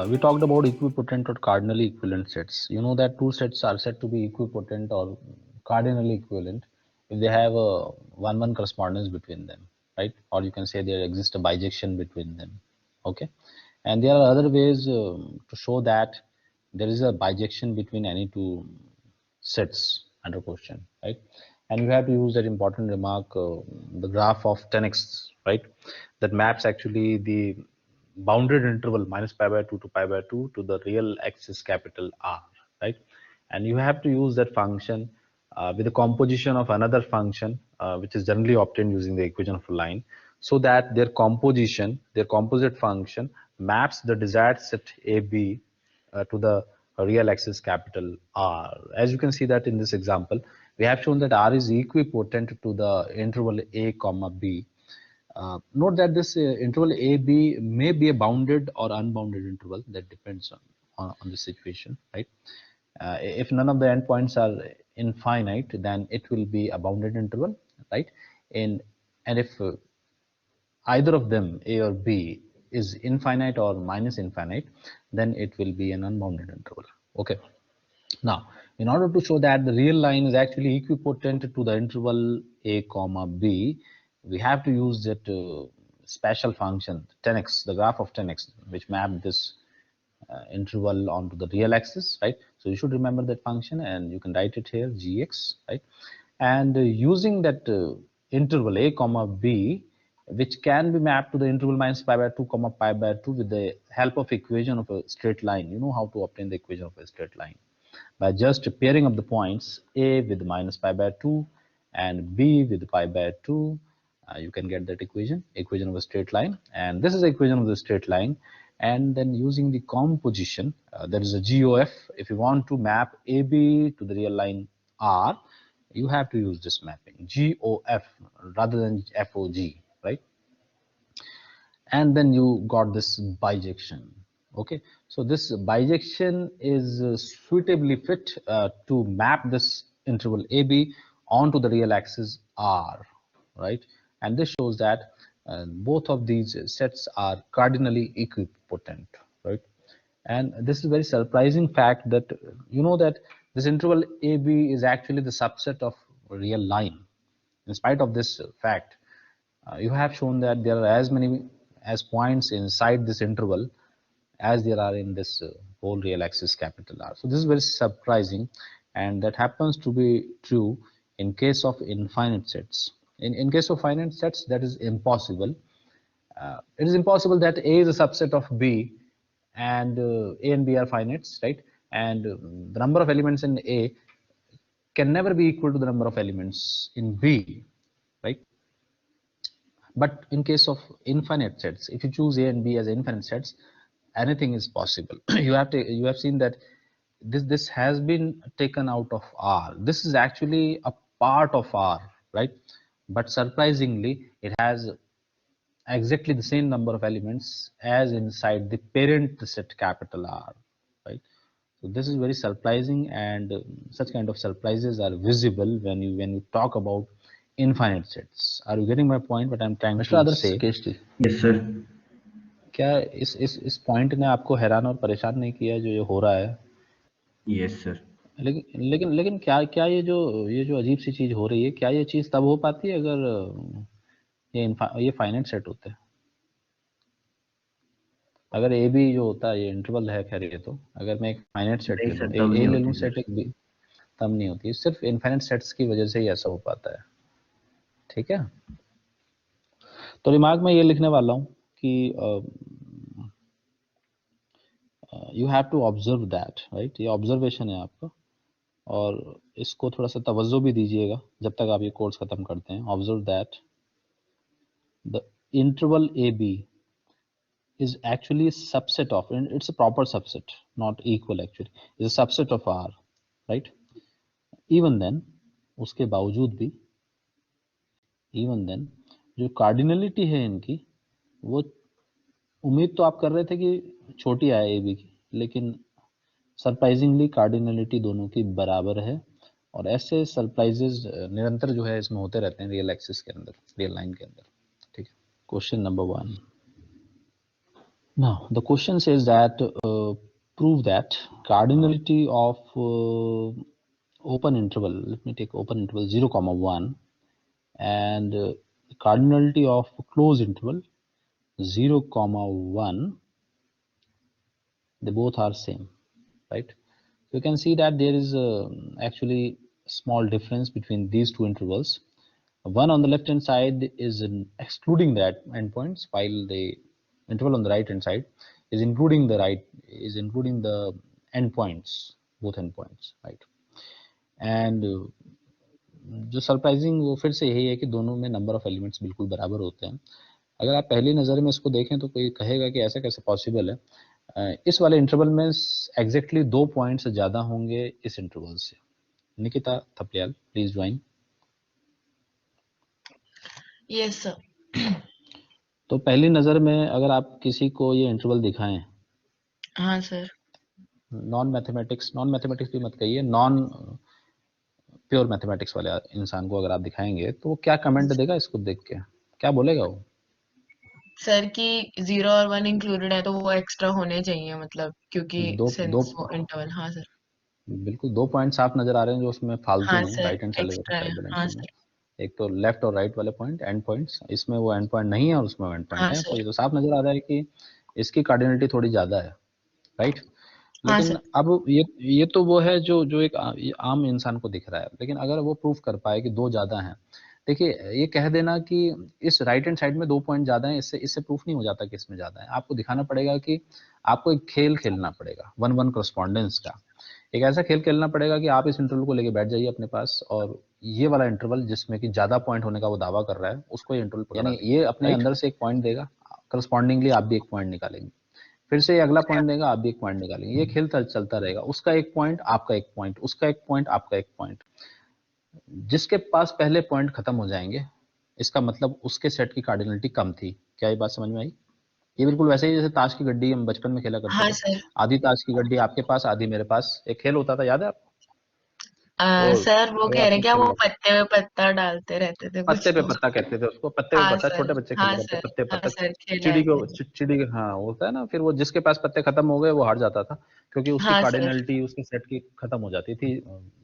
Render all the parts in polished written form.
We talked about equipotent or cardinally equivalent sets. You know that two sets are said to be equipotent or cardinally equivalent if they have a one-one correspondence between them, right? Or you can say there exists a bijection between them. Okay, and there are other ways to show that there is a bijection between any two sets under question, right? And you have to use that important remark, the graph of 10x, right? That maps actually the bounded interval minus pi by 2 to pi by 2 to the real axis capital R, right? And you have to use that function with the composition of another function, which is generally obtained using the equation of a line, so that their composition, their composite function maps the desired set AB to the real axis capital R. As you can see that in this example, we have shown that R is equipotent to the interval A comma B. Note that this interval AB may be a bounded or unbounded interval. That depends on the situation, right? If none of the endpoints are infinite, then it will be a bounded interval, right? And if either of them, A or B, is infinite or minus infinite, then it will be an unbounded interval. Okay. Now, in order to show that the real line is actually equipotent to the interval A comma B, we have to use that special function 10x, the graph of 10x, which map this interval onto the real axis, right? So you should remember that function, and you can write it here, gx, right? And using that interval A comma B, which can be mapped to the interval minus pi by 2 comma pi by 2 with the help of equation of a straight line. You know how to obtain the equation of a straight line by just pairing up the points A with minus pi by 2 and B with pi by 2. You can get that equation of a straight line, and this is the equation of the straight line. And then using the composition, there is a GOF. If you want to map AB to the real line R, you have to use this mapping GOF rather than FOG, right? And then you got this bijection. Okay, so this bijection is suitably fit to map this interval AB onto the real axis R, right? And this shows that both of these sets are cardinally equipotent, right? And this is a very surprising fact that you know that this interval AB is actually the subset of a real line. In spite of this fact, you have shown that there are as many as points inside this interval as there are in this whole real axis capital R. So this is very surprising, and that happens to be true in case of infinite sets. In case of finite sets, that is impossible. It is impossible that A is a subset of B, and A and B are finites, right? And the number of elements in A can never be equal to the number of elements in B, right? But in case of infinite sets, if you choose A and B as infinite sets, anything is possible. You have seen that this has been taken out of R. This is actually a part of R, right? But surprisingly, it has exactly the same number of elements as inside the parent set capital R, right? So this is very surprising, and such kind of surprises are visible when you talk about infinite sets. Are you getting my point? What I'm trying Mr. to Adarsh say? Keshri. Yes, sir. क्या इस point ने आपको हैरान और परेशान नहीं किया जो ये हो रहा है? Yes, sir. लेकिन क्या ये जो अजीब सी चीज हो रही है, क्या ये चीज तब हो पाती है अगर ये फाइनाइट सेट होते हैं? अगर ए बी जो होता है ये इंटरवल है, खैर ये तो अगर मैं एक फाइनाइट सेट नहीं ले सर, लूँ, तब ए नहीं ले लूँ होती सेट, सर। एक बी, तब नहीं होती। सिर्फ इनफाइनाइट सेट्स की वजह से ही ऐसा हो पाता है, ठीक है? तो रिमार्क में ये लिखने वाला हूँ कि you have to observe that, right? ये ऑब्जर्वेशन है आपका, और इसको थोड़ा सा तवज्जो भी दीजिएगा जब तक आप ये कोर्स खत्म करते हैं। Observe that the interval a b is actually a subset of, and it's a proper subset, not equal actually, is a subset of R, right? Even then, उसके बावजूद भी, even then, जो कार्डिनलिटी है इनकी, वो उम्मीद तो आप कर रहे थे कि छोटी आए ए बी की, लेकिन सरप्राइजिंगली कार्डिनलिटी दोनों की बराबर है, और ऐसे सरप्राइजेस निरंतर जो है इसमें होते रहते हैं रियल एक्सिस के अंदर, रियल लाइन के अंदर, ठीक है? Question number 1, Now, the question says that prove that cardinality of open interval, let me take open interval 0, comma 1, and cardinality of closed interval 0, comma 1, they both are same, right? So you can see that there is actually small difference between these two intervals. One on the left hand side is excluding that endpoints, while the interval on the right hand side is including the endpoints, both endpoints, right? And जो surprising वो फिर से यही है कि दोनों में number of elements बिल्कुल बराबर होते हैं। अगर आप पहली नज़र में इसको देखें तो कोई कहेगा कि ऐसा कैसे पॉसिबल है। इस वाले इंटरवल में एग्जैक्टली 2 पॉइंट्स ज़्यादा होंगे इस इंटरवल से। Nikita Thapliyal, please join. Yes sir. तो पहली नज़र में अगर आप किसी को ये इंटरवल दिखाएं, हाँ सर, नॉन मैथमेटिक्स भी मत कहिए, नॉन प्योर मैथमेटिक्स वाले इंसान को अगर आप दिखाएंगे तो वो क्या कमेंट देगा इसको देख के, क्या बोलेगा वो? सर कि 0 और 1 इंक्लूडेड है तो वो एक्स्ट्रा होने चाहिए, मतलब क्योंकि दो दो सिंस वो इंटरवल। हाँ सर। बिल्कुल 2 पॉइंट साफ नजर आ रहे हैं जो उसमें फालतू हाँ हैं, sir, right hand side extra है। साइड वाले हाँ इंटरवल में। सर। एक तो लेफ्ट और राइट वाले पॉइंट, एंड पॉइंट्स, इसमें वो एंड पॉइंट नहीं है और उसमें एंड पॉइंट हाँ है, तो सर। ये तो साफ नजर आ रहा है कि इसकी कार्डिनलिटी थोड़ी ज्यादा है, राइट? हाँ लेकिन सर। अब ये तो वो है जो जो एक ये आम इंसान को दिख रहा है, लेकिन अगर वो प्रूफ कर पाए कि 2 ज्यादा हैं, देखिए ये कह देना कि इस राइट हैंड साइड में 2 पॉइंट ज्यादा हैं, इससे इससे प्रूफ नहीं हो जाता कि इसमें ज्यादा है। आपको दिखाना पड़ेगा कि आपको एक खेल खेलना पड़ेगा, 1-1 कॉरेस्पॉन्डेंस का। एक ऐसा खेल खेलना पड़ेगा कि आप इस इंटरवल को लेके बैठ जाइए अपने पास, और ये वाला इंटरवल जिसमें कि ज्यादा पॉइंट होने का वो दावा कर रहा है, उसको ये इंटरवल यानी ये अपने अंदर से एक पॉइंट देगा, करस्पॉन्डिंगली आप भी एक पॉइंट निकालेंगे, फिर से ये अगला पॉइंट देगा, आप भी एक पॉइंट निकालेंगे, ये खेल चलता रहेगा, उसका एक पॉइंट, आपका एक पॉइंट, उसका एक पॉइंट, आपका एक पॉइंट। जिसके पास पहले पॉइंट खत्म हो जाएंगे, इसका मतलब उसके सेट की कार्डिनलिटी कम थी। क्या ये बात समझ में आई? ये बिल्कुल वैसे ही जैसे ताश की गड्डी हम बचपन में खेला करते हाँ थे, सर। आधी ताश की गड्डी आपके पास, आधी मेरे पास, एक खेल होता था, याद है आपको? वो सर वो अगर कह रहे आपने क्या, खेला वो होगा, पत्ते पे पत्ता डालते रहते थे पत्ते कुछ पे तो। पत्ता कहते थे उसको, पत्ते पे हाँ पत्ता, सर। छोटे बच्चे खेला हाँ करते, सर। पत्ते हाँ पत्ता, सर, खेला चिड़ी है को खेला। चिड़ी, हाँ होता है ना, फिर वो जिसके पास पत्ते खत्म हो गए वो हार जाता था, क्योंकि उसकी हाँ सर। कार्डिनलिटी उसके सेट की खत्म हो जाती थी,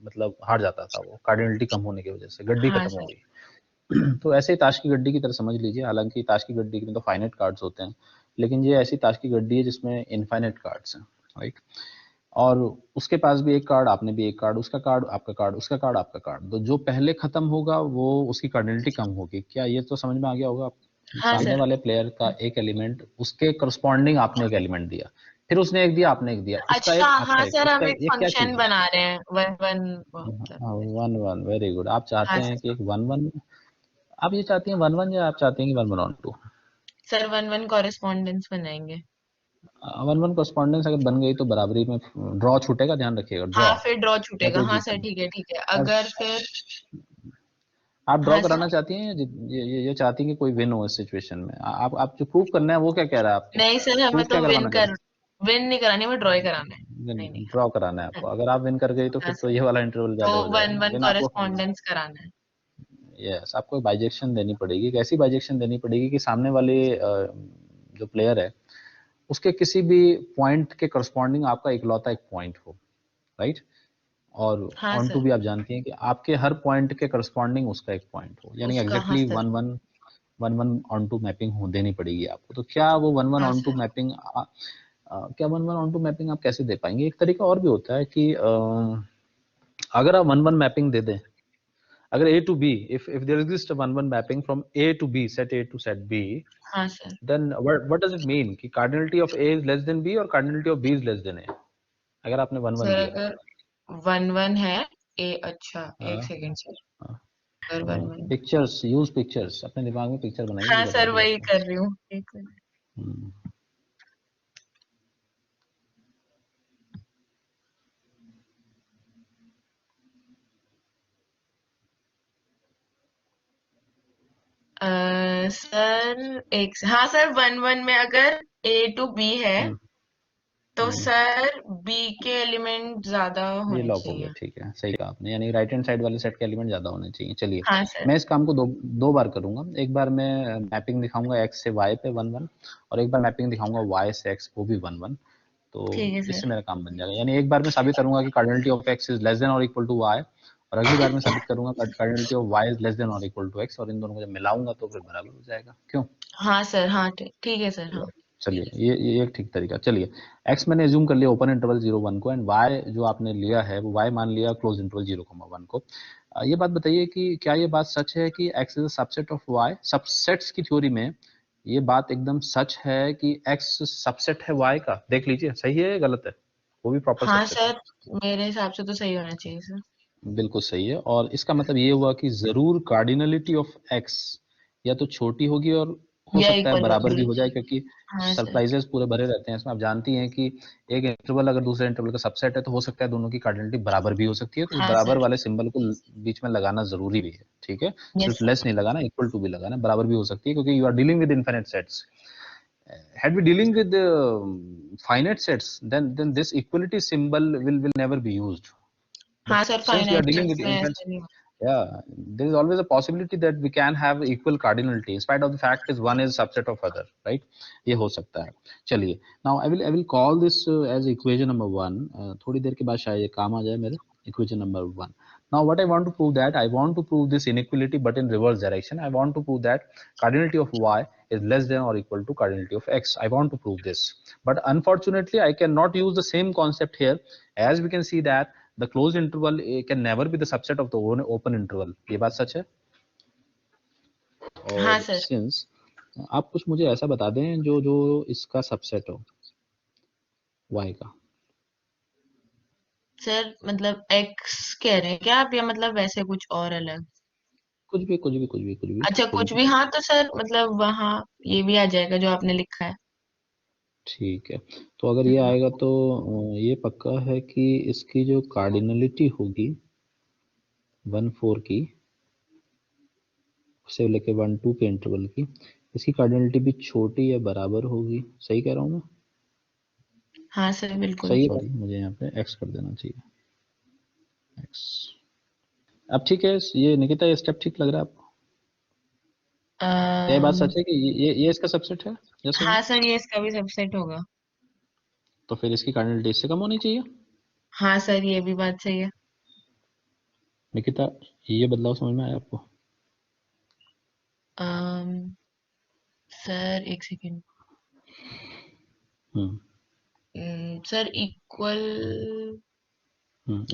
मतलब हार जाता था वो, कार्डिनलिटी कम होने की वजह से गड्डी हाँ खत्म हो सर। गई। तो ऐसे ही ताश की गड्डी की तरह समझ लीजिए, हालांकि ताश की गड्डी में तो फाइनाइट कार्ड्स होते हैं, लेकिन ये ऐसी ताश की गड्डी है जिसमें इनफाइनाइट कार्ड्स हैं, राइट? और उसके पास भी एक कार्ड, आपने भी एक कार्ड, उसका कार्ड, आपका कार्ड, उसका कार्ड, आपका कार्ड, तो जो पहले खत्म होगा वो उसकी कार्डिनलिटी कम होगी। क्या ये तो समझ में आ गया होगा आपको? हाँ सामने सर। वाले प्लेयर का एक एलिमेंट, उसके करस्पॉन्डिंग आपने एक एलिमेंट दिया, फिर उसने एक दिया, आपने एक दिया, उसका अच्छा, एक, हाँ आपका एक, सर, हम उसका एक ये क्या फंक्शन चीज है? बना रहे हैं, वन वन मतलब। 1-1, वेरी गुड। आप हाँ चाहते हैं कि सर। एक 1-1, आप ये चाहती हैं 1-1, या आप चाहते हैं कि 1-1-2? सर 1-1 कॉरेस्पॉन्डेंस बनाएंगे। 1-1 करस्पॉन्डेंस अगर बन गई तो बराबरी में ड्रॉ छूटेगा, ध्यान रखिएगा, ड्रॉ, हाँ, फिर ड्रॉ या छूटेगा। कोई हाँ सर, जीतेगा। ठीक है ठीक है, अब अगर फिर। आप ड्रॉ हाँ सर। कराना चाहती हैं, या ये चाहती हैं कि कोई विन हो इस सिचुएशन में? आप जो प्रूव करना है वो क्या कह रहा है आपको? नहीं सर, हमें प्रूफ तो क्या करवाना चाहते विन नहीं करानी, हमें ड्रॉ ही कराना है। नहीं हैं? नहीं। ड्रॉ कराना है हाँ। आपको। अगर आप विन कर गई तो हाँ फिर तो सर, ये वाला इंटरवल तो ज्यादा हो जाएगा वन ना, वन लेकिन आपको, कॉरेस्पॉन्डेंस कराना है। यस, आपको बाइजेक्शन देनी पड़ेगी। एक ऐसी बाइजेक्शन देनी पड़ेगी कि सामने वाले जो प्लेयर है उसके किसी भी पॉइंट के करस्पॉन्डिंग आपका इकलौता एक पॉइंट हो, राइट? और हाँ ऑन टू सर। भी आप जानती हैं कि आपके हर पॉइंट के करस्पॉन्डिंग उसका एक पॉइंट हो, यानी उसका। हाँ exactly sir. 1-1 onto mapping हो देनी पड़ेगी आपको। तो क्या वो 1-1 हाँ ऑन टू सर। मैपिंग, क्या 1-1 ऑन टू मैपिंग आप कैसे दे पाएंगे? एक तरीका और भी होता है कि अगर आप 1-1 मैपिंग दे दें, अगर A to B, if there exists a 1-1 mapping from A to B, set A to set B, हाँ sir. then what does it mean कि cardinality of A is less than B और cardinality of B is less than A, अगर आपने 1-1 sir दिया? अगर 1-1 है। अच्छा, एक हाँ, सेकेंड सर। हाँ, अगर 1-1। पिक्चर्स, यूज पिक्चर्स, अपने दिमाग में पिक्चर बनाइए, हाँ मुझे सर, बताइए वही आपको। कर रही हूँ, एक मिनट। हम्म, सर हाँ सर, 1-1 में अगर A to B है, हम्म, तो सर बी के एलिमेंट ज्यादा ये होने लॉक हो गया, चाहिए। ठीक है, सही कहा आपने, यानी राइट हैंड साइड वाले सेट के एलिमेंट ज्यादा होने चाहिए। चलिए हाँ सर। मैं इस काम को दो बार करूंगा। एक बार मैं मैपिंग दिखाऊंगा x से y पे 1 1, और एक बार मैपिंग दिखाऊंगा y से x, वो भी 1 1। तो ठीक है इससे सर। मेरा काम बन जाएगा। यानी एक बार मैं साबित करूंगा कि cardinality of x is less than और इक्वल टू y, और अगली बार मैं साबित करूंगा cardinality of y is less than और इक्वल टू x, और इन दोनों को जब मिलाऊंगा तो फिर बराबर हो जाएगा। क्यों? हाँ सर, हाँ ठीक है सर, हाँ। चलिए ये एक ठीक तरीका। चलिए x मैंने एज्यूम कर लिया ओपन इंटरवल 0 1 को, एंड y जो आपने लिया है वो y मान लिया क्लोज इंटरवल 0 1 को। ये बात बताइए कि क्या ये बात सच है कि x is a subset of y? Subsets की थ्योरी में ये बात एकदम सच है कि x सबसेट है y का? देख लीजिए सही है या गलत है, वो भी प्रॉपर हाँ सबसेट है। सर, मेरे हिसाब से तो सही होना चाहिए सर। बिल्कुल सही है, और इसका मतलब ये हुआ कि जरूर कार्डिनलिटी ऑफ x या तो छोटी होगी, और हो या सकता है इक्वल बराबर भी होगी। हो जाए, क्योंकि हाँ सर। सरप्राइजेस पूरे भरे रहते हैं इसमें। आप जानती हैं कि एक इंटरवल अगर दूसरे इंटरवल का सबसेट है तो हो सकता है दोनों की कार्डिनलिटी बराबर भी हो सकती है, तो हाँ बराबर सर। वाले सिंबल को बीच में लगाना जरूरी भी है। ठीक है, यस सिर्फ सर। लेस नहीं लगाना, इक्वल टू भी लगाना, बराबर भी हो सकती है, क्योंकि you are dealing with infinite sets. had we dealing with finite sets, then this equality symbol will never be used. But हाँ sir, since we are finite dealing sets with में infinite, ऐसा नहीं होता। yeah, there is always a possibility that we can have equal cardinality in spite of the fact is one is subset of other, right? ये हो सकता है। चलिए, now I will call this as equation number 1। थोड़ी देर के बाद शायद ये काम आ जाए मेरे। equation number 1। Now what I want to prove, that I want to prove this inequality but in reverse direction. I want to prove that cardinality of y is less than or equal to cardinality of x. I want to prove this, but unfortunately I cannot use the same concept here, as we can see that the closed interval can never be the subset of the open interval। ये बात सच है। हाँ और sir. since आप कुछ मुझे ऐसा बता दें जो जो इसका सबसेट हो y का। सर मतलब एक्स कह रहे हैं क्या आप, या मतलब वैसे कुछ और अलग? कुछ भी कुछ भी कुछ भी कुछ भी अच्छा कुछ कुछ भी। भी, हाँ तो सर मतलब वहाँ ये भी आ जाएगा जो आपने लिखा है। ठीक है, तो अगर ये आएगा तो ये पक्का है कि इसकी जो कार्डिनलिटी होगी 1 4 की से लेके 1 2 के इंटरवल की, इसकी कार्डिनलिटी भी छोटी या बराबर होगी। सही कह रहा हूँ मैं? हाँ सर बिल्कुल। सही है, सॉरी मुझे यहाँ पे x कर देना चाहिए, x। अब ठीक है, ये निकिता ये स्टेप ठीक लग रहा है आपको? क्या ये बात अम, सच है कि ये इसका सबसेट है? यस और हाँ नो? सर, ये इसका भी सबसेट होगा। तो फिर इसकी कार्डिनलिटी इससे कम होनी चाहिए। हाँ सर, ये भी बात सही है। निकिता ये बदलाव समझ में आया आपको? अम, सर एक सेकेंड। हम्म सर इक्वल।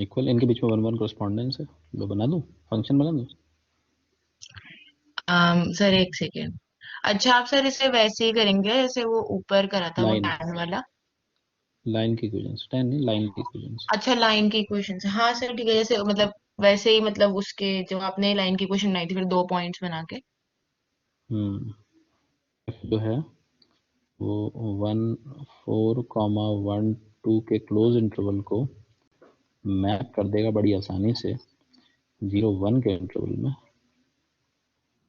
इक्वल, इनके बीच में 1 1 कॉरेस्पॉन्डेंस है, वो बना दूं, फंक्शन बना दूं। सर एक सेकेंड। अच्छा आप सर इसे वैसे ही करेंगे जैसे वो ऊपर करा था, वो लाइन, टैन वाला? लाइन की इक्वेशंस, टेन नहीं, लाइन की इक्वेशंस। अच्छा लाइन की इक्वेशन से, हाँ सर ठीक है, जैसे मतलब वैसे ही, मतलब उसके जो आपने लाइन की इक्वेशन बनाई थी फिर दो पॉइंट्स बना के। हम्म जो है वो 1 4 कॉमा 1 2 के क्लोज इंटरवल को मैप कर देगा बड़ी आसानी से 0 1 के इंटरवल में,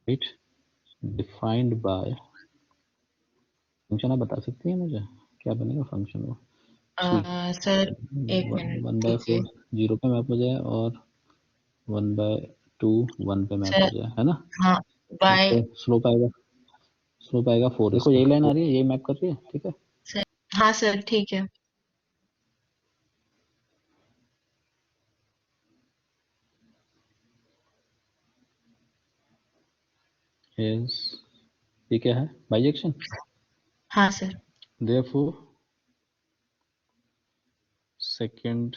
राइट? Defined by function. आप बता सकती हैं मुझे क्या बनेगा फंक्शन वो? सी सर एक मिनट 1 बाय रुकिए। 4 0 पे मैप हो जाए, और 1 बाय 2 1 पे मैप सर हो जाए, है ना? हाँ, बाय। तो स्लोप आएगा, स्लोप आएगा 4। देखो यही लाइन आ रही है, यही मैप कर रही है, ठीक है। सर हाँ सर ठीक है। इज, ये क्या है? बाइजेक्शन। हाँ sir. Therefore second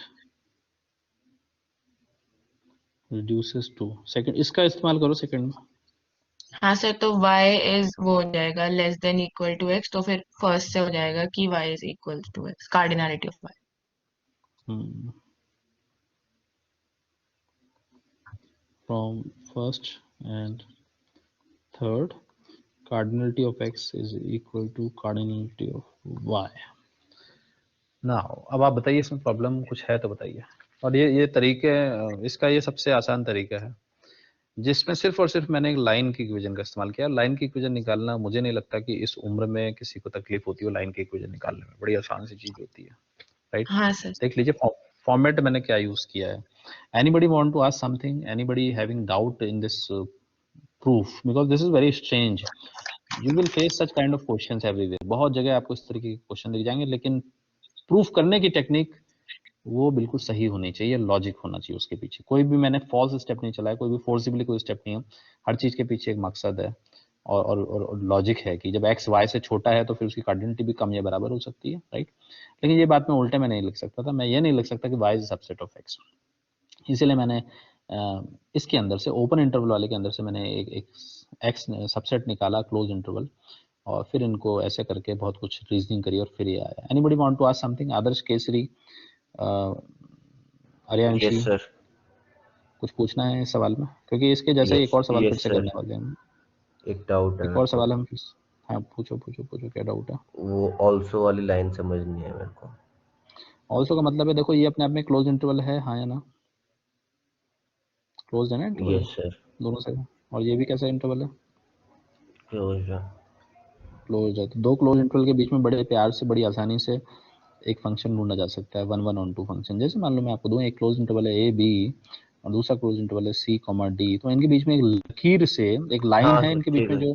reduces to second, इसका इस्तेमाल करो सेकंड में। हाँ सर, तो y इज वो हो जाएगा less than equal to x, तो फिर फर्स्ट से हो जाएगा कि y is equal to x, cardinality of y। From first and third, cardinality of x is equal to cardinality of y। Now अब आप बताइए इसमें प्रॉब्लम कुछ है तो बताइए। और ये तरीके, इसका ये सबसे आसान तरीका है जिसमें सिर्फ और सिर्फ मैंने एक लाइन की इक्वेशन का इस्तेमाल किया। लाइन की इक्वेशन निकालना मुझे नहीं लगता कि इस उम्र में किसी को तकलीफ होती हो, लाइन की इक्वेशन निकालने में बड़ी आसान सी चीज होती है। राइट। हाँ सर। देख लीजिए फॉर्मेट मैंने क्या यूज किया है। Anybody want to ask something, anybody having doubt in this proof, because this is very strange. You will face such kind of questions everywhere, बहुत जगह आपको इस तरीके के क्वेश्चन दिख जाएंगे, लेकिन प्रूफ करने की टेक्निक वो बिल्कुल सही होनी चाहिए, लॉजिक होना चाहिए उसके पीछे। कोई भी मैंने फॉल्स स्टेप नहीं चलाया, कोई भी फोर्सिबली कोई स्टेप नहीं है। हर चीज के पीछे एक मकसद है और लॉजिक है कि जब एक्स वाई से छोटा है तो फिर उसकी कार्डिनलिटी भी कम या बराबर हो सकती है, राइट। लेकिन ये बात मैं उल्टे में नहीं लिख सकता था, मैं ये नहीं लिख सकता कि y is subset of x. इसीलिए मैंने इसके अंदर से, ओपन इंटरवल वाले के अंदर से मैंने एक एक्स सबसेट निकाला, क्लोज इंटरवल, और फिर इनको ऐसे करके बहुत कुछ रीजनिंग करी और फिर ये आया। Anybody want to ask something? Adarsh, Kesari, yes Aryanshi, sir. कुछ पूछना है इस सवाल में? क्योंकि इसके जैसे ही एक और सवाल फिर यस से सर, करने वाले हैं। एक डाउट है एक मेरे और को। सवाल हम फिर, हाँ पूछो पूछो पूछो, क्या डाउट है? वो ऑल्सो वाली लाइन समझ नहीं है मेरे को। ऑल्सो का मतलब है, देखो ये अपने आप में क्लोज इंटरवल है, हाँ या ना? क्लोज है ना इंटरवल यस सर। दोनों से। और ये भी कैसा इंटरवल है? क्लोज है। क्लोज है। तो दो क्लोज इंटरवल के बीच में बड़े प्यार से, बड़ी आसानी से एक फंक्शन ढूंढा जा सकता है, 1 1 ऑन 2 फंक्शन। जैसे मान लो मैं आपको दूं, एक क्लोज इंटरवल है ए बी और दूसरा क्लोज इंटरवल है सी कॉमा डी, तो इनके बीच में एक लकीर से, एक लाइन हाँ है सर, इनके बीच ठीक में है। जो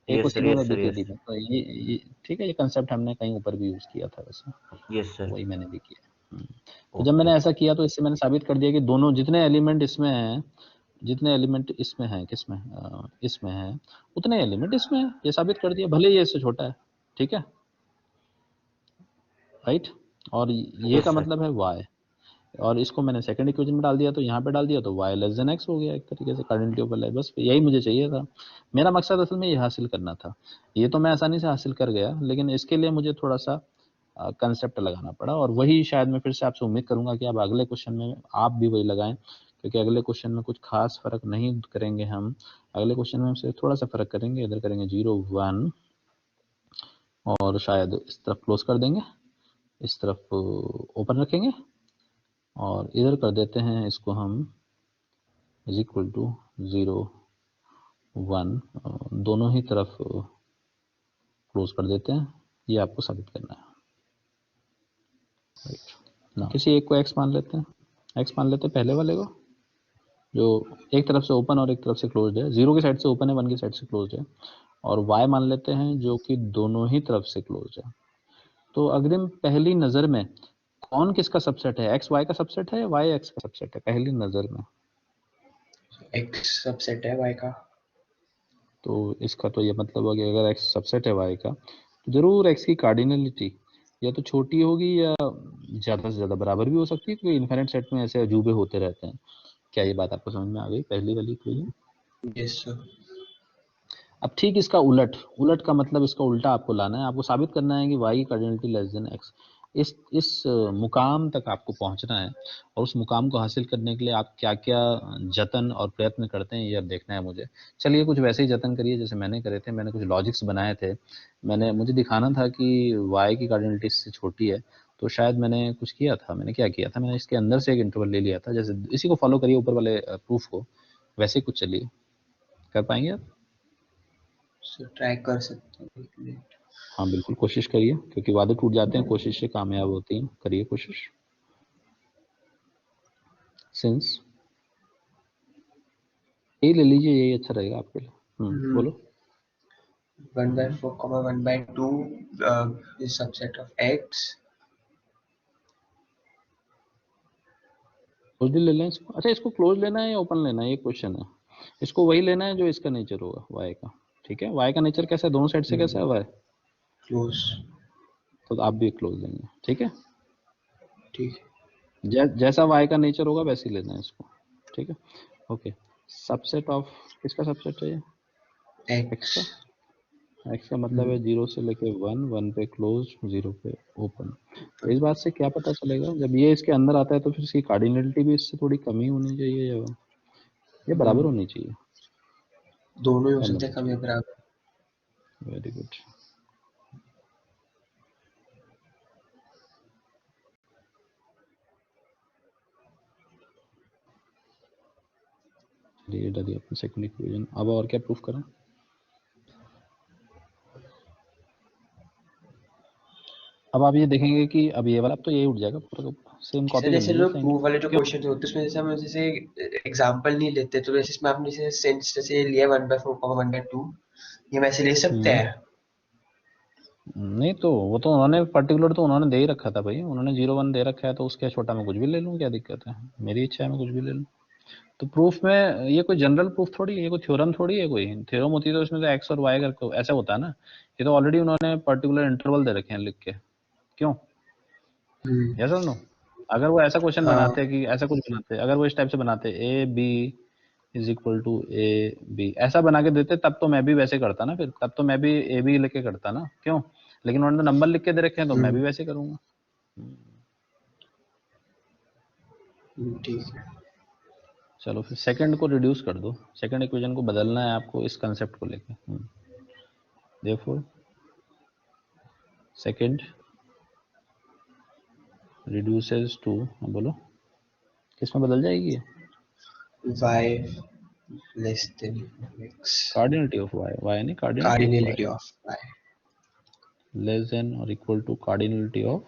ए को यस सी सर, में और यस बी सर, को डी यस। में, तो ये ठीक है, ये कंसेप्ट हमने कहीं ऊपर भी यूज किया था वैसे, यस सर। वही मैंने भी किया। तो जब ओके। मैंने ऐसा किया तो इससे मैंने साबित कर दिया कि दोनों जितने एलिमेंट इसमें हैं, जितने एलिमेंट इसमें हैं, किसमें इसमें हैं, उतने एलिमेंट इसमें हैं। ये साबित कर दिया, भले ही ये इससे छोटा है, ठीक है, राइट। और ये का यस सर। मतलब है y, और इसको मैंने सेकंड इक्वेशन में डाल दिया, तो यहाँ पे डाल दिया तो y लेस देन x हो गया, एक तरीके से कार्डिनलिटी ऑफ है। बस यही मुझे चाहिए था। मेरा मकसद असल में ये हासिल करना था। ये तो मैं आसानी से हासिल कर गया, लेकिन इसके लिए मुझे थोड़ा सा कंसेप्ट लगाना पड़ा, और वही शायद मैं फिर से आपसे उम्मीद करूंगा कि आप अगले क्वेश्चन में आप भी वही लगाएं, क्योंकि अगले क्वेश्चन में कुछ खास फर्क नहीं करेंगे हम। अगले क्वेश्चन में हमसे थोड़ा सा फर्क करेंगे, इधर करेंगे 0 1 और शायद इस तरफ क्लोज कर देंगे, इस तरफ ओपन रखेंगे, और इधर कर देते हैं इसको हम इज इक्वल टू 0 1, दोनों ही तरफ क्लोज कर देते हैं। ये आपको साबित करना है, राइट ना। किसी एक को x मान लेते हैं, x मान लेते हैं पहले वाले को, जो एक तरफ से ओपन और एक तरफ से क्लोज्ड है, 0 की साइड से ओपन है, 1 की साइड से क्लोज्ड है, और y मान लेते हैं जो कि दोनों ही तरफ से क्लोज्ड है। तो अग्रिम पहली नजर में कौन किसका सबसेट है? x y का सबसेट है या y x का सबसेट है? पहली नजर में x सबसेट है y का। तो इसका तो ये मतलब है कि अगर x सबसेट है y का, तो जरूर x की कार्डिनलिटी या तो छोटी होगी या ज्यादा से ज्यादा बराबर भी हो सकती है, क्योंकि इनफाइनाइट सेट में ऐसे अजूबे होते रहते हैं। क्या ये बात आपको समझ में आ गई, पहली वाली इक्वेशन? Yes sir. अब ठीक इसका उलट, उलट का मतलब इसका उल्टा आपको लाना है, आपको साबित करना है कि y की कार्डिनलिटी लेस देन x। इस मुकाम तक आपको पहुंचना है, और उस मुकाम को हासिल करने के लिए आप क्या क्या जतन और प्रयत्न करते हैं, ये अब देखना है मुझे। चलिए कुछ वैसे ही जतन करिए जैसे मैंने करे थे। मैंने कुछ लॉजिक्स बनाए थे, मुझे दिखाना था कि y की कार्डिनलिटी इससे छोटी है, तो शायद मैंने कुछ किया था। मैंने क्या किया था, मैंने इसके अंदर से एक इंटरवल ले लिया था, जैसे इसी को फॉलो करिए, ऊपर वाले प्रूफ को, वैसे ही कुछ चलिए। कर पाएंगे आप? सर ट्राई कर सकते हैं, 1 मिनट। हाँ बिल्कुल कोशिश करिए, क्योंकि वादे टूट जाते हैं, कोशिश से कामयाब होती हैं। करिए कोशिश। सिंस यही ले लीजिए, यही अच्छा रहेगा आपके लिए। बोलो। 1/4, 1/2 is subset of x. Close ले लें इसको। अच्छा, इसको क्लोज लेना है या ओपन लेना है, ये क्वेश्चन है। इसको वही लेना है जो इसका नेचर होगा, वाई का। ठीक है, वाई का नेचर कैसा है, दोनों साइड से कैसा है वाई, क्लोज। तो आप भी क्लोज लेंगे, ठीक है। ठीक जैसा वाई का नेचर होगा वैसे ही लेना है इसको, ठीक है। ओके, सबसेट ऑफ किसका सबसेट है ये? है एक्स x। का। एक्स का मतलब है 0 से लेके 1, 1 पे क्लोज, 0 पे ओपन। तो इस बात से क्या पता चलेगा, जब ये इसके अंदर आता है तो फिर इसकी कार्डिनलिटी भी इससे थोड़ी कम ही होनी चाहिए, या ये बराबर होनी चाहिए? दोनों ही हो कम सकते होनी हैं, कम या बराबर। चाहिए। Very good. चलिए डालिए अपनी सेकंड इक्वेशन। अब और क्या प्रूफ करें? अब आप ये देखेंगे कि अब ये वाला अब तो यही उठ जाएगा पूरा सेम सर कॉपी जैसे करनी है लोग same। प्रूफ वाले जो क्यों? क्वेश्चन होते हैं उसमें जैसे हम जैसे एग्जांपल नहीं लेते तो जैसे इसमें आपने जैसे सेंस जैसे लिया 1/4 1/2 ये हम ऐसे ले सकते हम्म, हैं। नहीं तो वो तो उन्होंने पर्टिकुलर तो उन्होंने दे ही रखा था भाई, उन्होंने 0 1 दे रखा है तो उसके छोटा मैं कुछ भी ले लूँ, क्या दिक्कत है, मेरी इच्छा है मैं कुछ भी ले लूँ। तो प्रूफ में ये कोई जनरल प्रूफ थोड़ी है, ये कोई थ्योरम थोड़ी है, कोई थ्योरम होती तो इसमें तो एक्स और वाई करके ऐसा होता है ना। ये तो ऑलरेडी उन्होंने पर्टिकुलर इंटरवल दे रखे हैं लिख के। क्यों? यस और नो? अगर वो ऐसा क्वेश्चन बनाते कि ऐसा कुछ बनाते, अगर वो इस टाइप से बनाते A B is equal to A B ऐसा बना के देते तब तो मैं भी वैसे करता ना, फिर तब तो मैं भी ए बी लेके करता ना। क्यों? लेकिन उन्होंने तो नंबर लिख के दे रखे हैं तो मैं भी वैसे करूंगा। ठीक है। चलो फिर सेकंड को रिड्यूस कर दो, सेकंड इक्वेशन को बदलना है आपको इस कंसेप्ट को लेके। देयरफॉर सेकंड रिड्यूसेस टू, बोलो किस में बदल जाएगी ये? y less than x cardinality of Y, Y नहीं cardinality of Y, cardinality of y less than और equal to cardinality of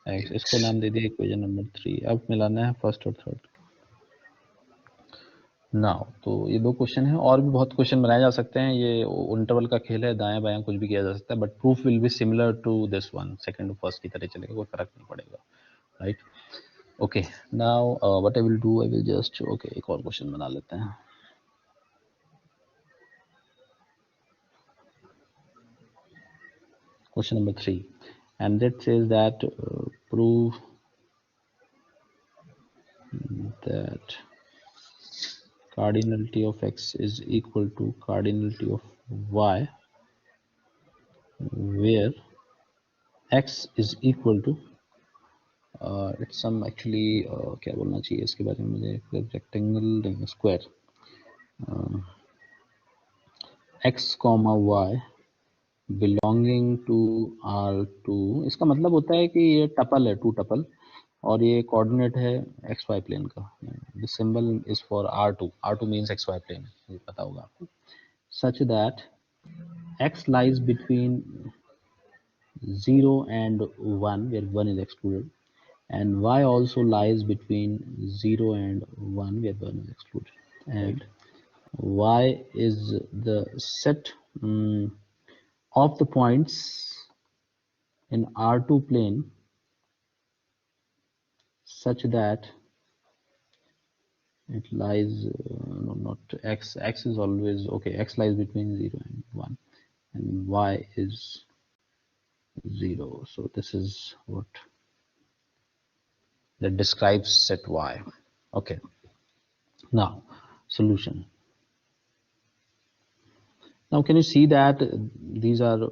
X. इसको x नाम दे दिया इक्वेशन नंबर 3। अब मिलाना है फर्स्ट और थर्ड। नाउ तो ये दो क्वेश्चन है, और भी बहुत क्वेश्चन बनाए जा सकते हैं, ये इंटरवल का खेल है, दाएं बाएं कुछ भी किया जा सकता है, but proof will be similar to this one, second और फर्स्ट की तरह चलेगा, कोई फर्क नहीं पड़ेगा, right. Okay now what I will do, I will just okay एक और क्वेश्चन बना लेते हैं। Question number 3, and that says that prove that cardinality of x is equal to cardinality of y where x is equal to it's some actually क्या बोलना चाहिए इसके बारे में मुझे, rectangle square x comma y belonging to R2। इसका मतलब होता है कि ये टपल है, 2 टपल, और ये कोऑर्डिनेट है एक्स वाई प्लेन का। This symbol is for R2, R2 means x y plane, ये पता होगा आपको। Such that x lies between 0 and 1 where 1 is excluded, and y also lies between 0 and 1 where 1 is excluded, and y is the set of the points in R2 plane such that it lies no, not x is always okay, x lies between 0 and 1 and y is 0, so this is what that describes set y. Okay, now solution. Now can you see that these are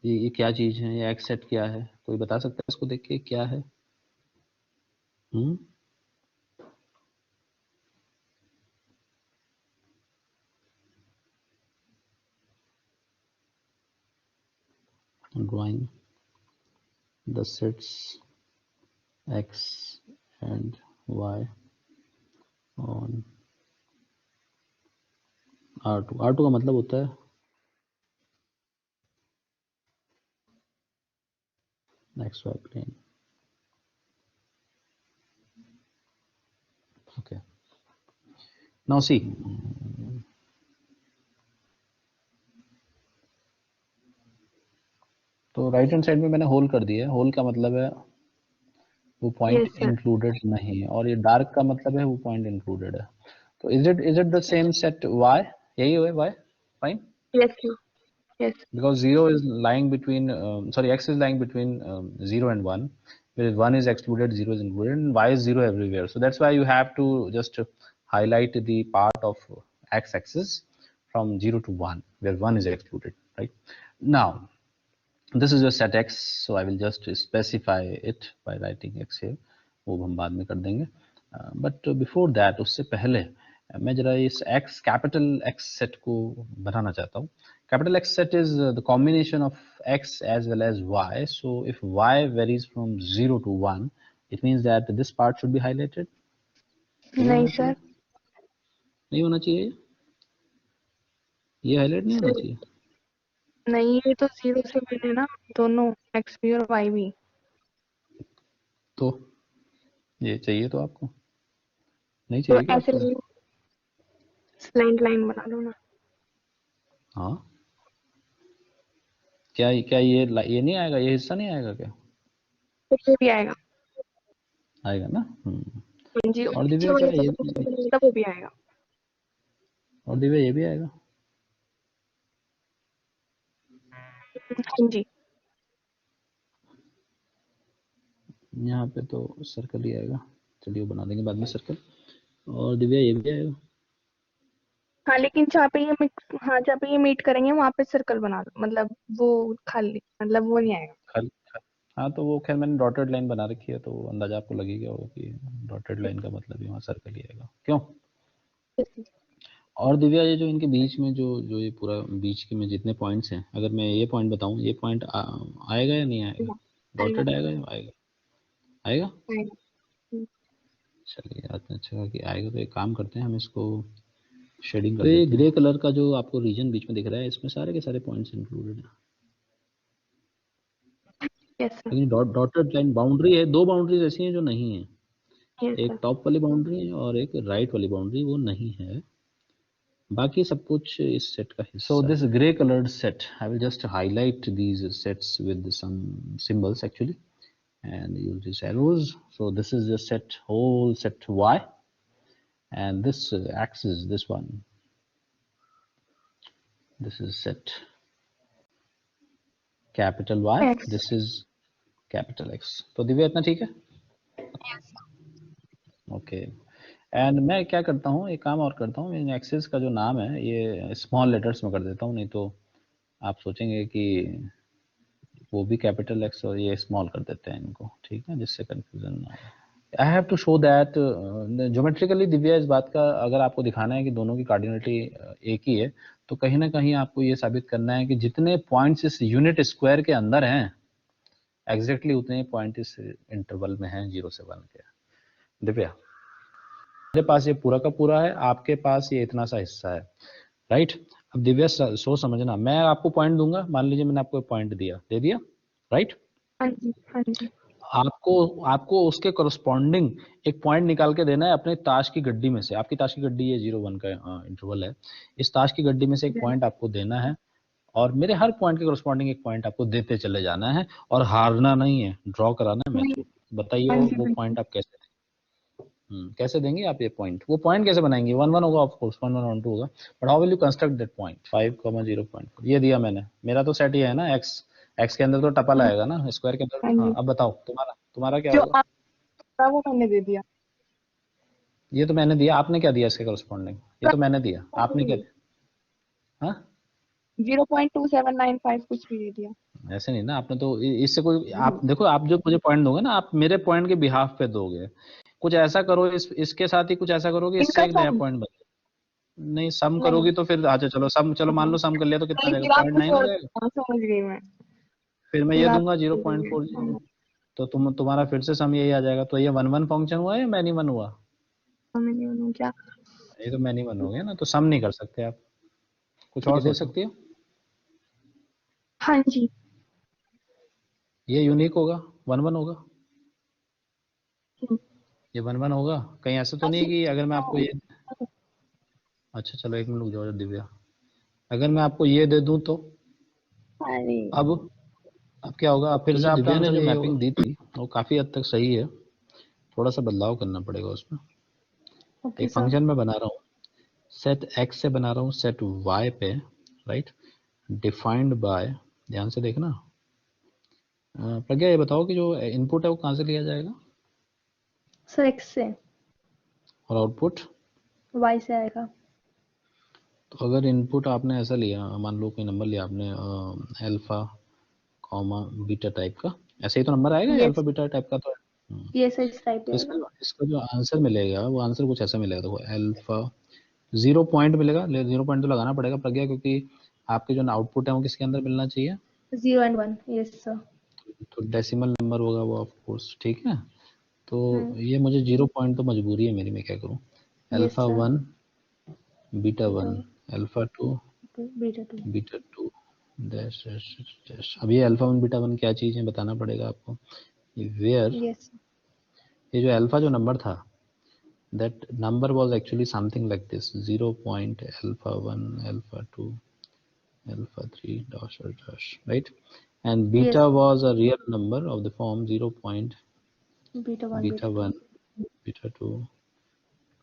ये क्या चीज है, ये x set क्या है, कोई बता सकता है इसको देख के क्या है? Drawing the sets x and y on R2। R2 का मतलब होता है XY plane। Okay, now see, तो राइट हैंड साइड में मैंने होल कर दिया है, होल का मतलब है वो पॉइंट Yes, sir. इंक्लूडेड नहीं है, और ये डार्क का मतलब है वो पॉइंट इंक्लूडेड है। तो is it the same set y, यही है y, fine, Yes, sir. Yes. because 0 is lying between x is lying between 0 and 1, where 1 is excluded, 0 is included, and y is 0 everywhere, so that's why you have to just highlight the part of x axis from 0 to 1 where 1 is excluded, right? Now this is your set x, so I will just specify it by writing x here, वो हम बाद में कर देंगे, but before that उससे पहले मैं जरा इस x कैपिटल x सेट को बनाना चाहता हूँ। Capital X set is the combination of x as well as y, so if y varies from 0 to 1 it means that this part should be highlighted। नहीं sir. नहीं होना चाहिए, ये highlight नहीं होना चाहिए। नहीं, ये तो 0 से मिले ना दोनों, x भी और y भी। तो ये चाहिए तो आपको नहीं तो चाहिए क्या ऐसे आपको? स्लैंट लाइन बना लो ना। हाँ, क्या ये नहीं आएगा, ये हिस्सा नहीं आएगा क्या? तो ये भी आएगा। आएगा ना। हाँ जी, और और नीचे दिव्या वाले क्या से ये तो कुछ मिलेगा, वो भी आएगा। और दिव्या ये भी आएगा? हाँ जी। यहाँ पे तो सर्कल ही आएगा, चलिए वो बना देंगे बाद में सर्कल। और दिव्या ये भी आएगा? हाँ, लेकिन जहाँ पे ये मीट करेंगे वहां पे सर्कल बना दो, मतलब वो खाली, मतलब वो नहीं आएगा। खाली हाँ, तो वो खैर मैंने डॉटेड लाइन बना रखी है, तो वो अंदाजा आपको लग ही गया होगा कि डॉटेड लाइन का मतलब ही वहाँ सर्कल ही आएगा, क्यों? और दिव्या ये जो इनके बीच में जो ये पूरा बीच के में जितने पॉइंट्स हैं, अगर मैं ये पॉइंट बताऊं, ये पॉइंट आएगा या नहीं आएगा? आएगा, डॉटेड आएगा या आएगा? आएगा। आएगा। चलिए, अच्छा कि आएगा, तो एक काम करते हैं, हम इसको शेडिंग कर देते हैं। ग्रे कलर का जो आपको रीजन बीच में दिख रहा है, इसमें सारे के सारे पॉइंट्स इंक्लूडेड हैं। Yes sir. लेकिन डॉटेड लाइन बाउंड्री है, दो बाउंड्रीज ऐसी हैं जो नहीं है, यस एक सर। टॉप वाली बाउंड्री है और एक राइट वाली बाउंड्री, वो नहीं है, बाकी सब कुछ इस सेट का हिस्सा। So this gray colored set, I will just highlight these sets with some symbols actually and use these arrows. So this is the set, whole set Y, and this axis, this one, this is set capital Y, X. this is capital X. तो दिव्या इतना ठीक है? Okay. And मैं क्या करता हूँ, एक काम और करता हूँ, इन एक्सेस का जो नाम है ये स्मॉल लेटर्स में कर देता हूँ, नहीं तो आप सोचेंगे कि वो भी कैपिटल एक्स और ये स्मॉल कर देते हैं इनको, ठीक है, जिससे कंफ्यूजन ना हो। I have to show that geometrically Divya, इस बात का अगर आपको दिखाना है कि दोनों की कार्डिनलिटी एक ही है, तो कहीं ना कहीं आपको ये साबित करना है कि जितने पॉइंट्स इस यूनिट स्क्वायर के अंदर हैं, एग्जैक्टली उतने पॉइंट इस इंटरवल में हैं 0 से 1 के। दिव्या, मेरे पास ये पूरा का पूरा है, आपके पास ये इतना सा हिस्सा है, राइट? अब दिव्या सोच समझना, मैं आपको पॉइंट दूंगा, मान लीजिए मैंने आपको पॉइंट दे दिया, राइट? हाँ जी, हाँ जी। आपको उसके करस्पॉन्डिंग एक पॉइंट निकाल के देना है अपने ताश की गड्डी में से। आपकी ताश की गड्डी ये 0-1 का इंटरवल है, इस ताश की गड्डी में से एक पॉइंट आपको देना है, और मेरे हर पॉइंट के करस्पॉन्डिंग एक पॉइंट आपको देते चले जाना है, और हारना नहीं है, ड्रॉ कराना है मैच। बताइए हाँ जी, वो हाँ पॉइंट आप कैसे कैसे देंगे आप ये पॉइंट? वो पॉइंट कैसे बनाएंगे? 1-1 होगा, ऑफ कोर्स 1-1 1-2 होगा, but how will you construct that point? 5,0.4 ये दिया मैंने, मेरा तो सेट ही है ना, एक्स के अंदर तो टपल आएगा ना, स्क्वायर के अंदर। हाँ हाँ, जी। अब बताओ तुम्हारा क्या जो होगा? आपका वो मैंने दे दिया। ये तो मैंने दिया, आपने क्या दिया इसके करस्पॉन्डिंग? ये तो मैंने दिया, आपने क्या दिया? हाँ, 0.2795 कुछ भी दे दिया। ऐसे नहीं ना, आपने तो इससे कोई, आप देखो, आप जो मुझे पॉइंट दोगे ना, आप मेरे पॉइंट के बिहाफ पे दोगे, कुछ ऐसा करो इसके साथ ही कुछ ऐसा करोगे, इससे इनका एक नया सम पॉइंट बन, नहीं सम नहीं, करोगी तो फिर अच्छा चलो सम, चलो मान लो सम कर लिया तो कितना आ चलिए जाएगा? फिर आप कुछ 0.9 आ और, जाएगा। हाँ, समझ गई मैं। फिर मैं फिर ये आप दूंगा कुछ और देंगे। 0.40, तो तुम्हारा फिर से सम यही आ जाएगा। तो ये 1-1 फंक्शन हुआ या मैनी वन हुआ? समझ नहीं बनू क्या? ये तो मैनी वन हो गया ना, तो सम नहीं कर सकते आप, कुछ और दे सकती हो? हाँ जी। ये यूनिक होगा, 1-1 होगा, हम्म। ये 1-1 होगा, कहीं ऐसा तो नहीं है कि अगर मैं आपको ये, अच्छा चलो एक मिनट रुक जाओ दिव्या, अगर मैं आपको ये दे दूं तो अरे अब क्या होगा? अब फिर से दिव्या ने जो मैपिंग दी थी वो काफी हद तक सही है, थोड़ा सा बदलाव करना पड़ेगा उसमें। ओके एक सर। फंक्शन में बना रहा हूँ, सेट एक्स से बना रहा हूँ सेट वाई पे, राइट, डिफाइंड बाय, ध्यान से देखना। प्रज्ञा ये बताओ कि जो इनपुट है वो कहाँ से लिया जाएगा सर एक्स से, और आउटपुट? वाई से आएगा। तो अगर इनपुट आपने ऐसा लिया, मान लो कोई नंबर लिया आपने अल्फा कॉमा बीटा टाइप का, ऐसे ही तो नंबर आएगा या यस, अल्फा बीटा टाइप का? तो ये सर इस टाइप तो आएगा। इसका जो आंसर मिलेगा वो आंसर कुछ ऐसा मिलेगा, देखो अल्फा 0 पॉइंट मिलेगा, 0 पॉइंट तो लगाना पड़ेगा प्रज्ञा, क्योंकि आपके जो आउटपुट है वो किसके अंदर मिलना चाहिए? 0 and 1, यस सर। तो डेसिमल नंबर होगा वो, ऑफ कोर्स, ठीक है। तो ये मुझे 0 पॉइंट तो मजबूरी है मेरी, मैं क्या करूँ? Yes alpha sir. 1 beta 1 alpha 2 beta 2। Beta 2, dash dash dash. अब ये अल्फा 1 बीटा 1 क्या चीज़ है बताना पड़ेगा आपको। वेयर यस ये जो अल्फा जो नंबर था, that number was actually something like this: 0 point alpha 1 alpha 2 alpha 3 dash or dash, right? And beta Yes. was a real number of the form 0 point beta 1 beta beta 1 beta 2,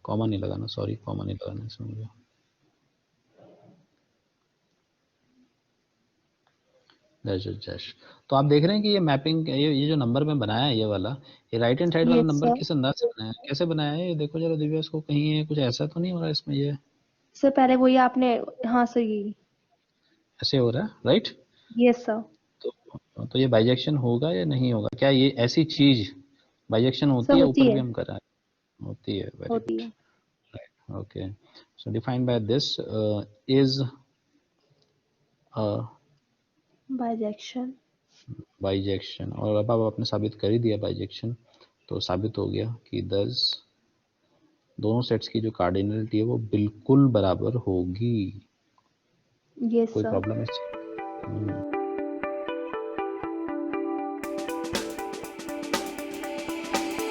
comma नहीं लगाना, sorry comma नहीं लगाना इसमें मुझे, dash dash. तो आप देख रहे हैं कि ये मैपिंग, ये जो नंबर में बनाया है ये वाला, ये राइट हैंड साइड वाला यस नंबर सर। किस अंदाज से बनाया है, कैसे बनाया है ये देखो जरा दिव्या, इसको कहीं ये कुछ ऐसा तो नहीं हो रहा इसमें, ये सर पहले वही आपने, हाँ सर यही। ऐसे हो रहा है, राइट? Yes sir. तो ये बाइजेक्शन होगा या नहीं होगा? क्या ये ऐसी चीज बाइजेक्शन सर होती है? होती ऊपर है, भी हम कर रहे हैं, होती है, वेरी होती गुड, है। Right, okay. So defined by this is bijection. Bijection, और अब आपने साबित कर ही दिया बाइजेक्शन, तो साबित हो गया कि 10 दोनों सेट्स की जो कार्डिनलिटी है वो बिल्कुल बराबर होगी। यस कोई सर। प्रॉब्लम है इस चीज?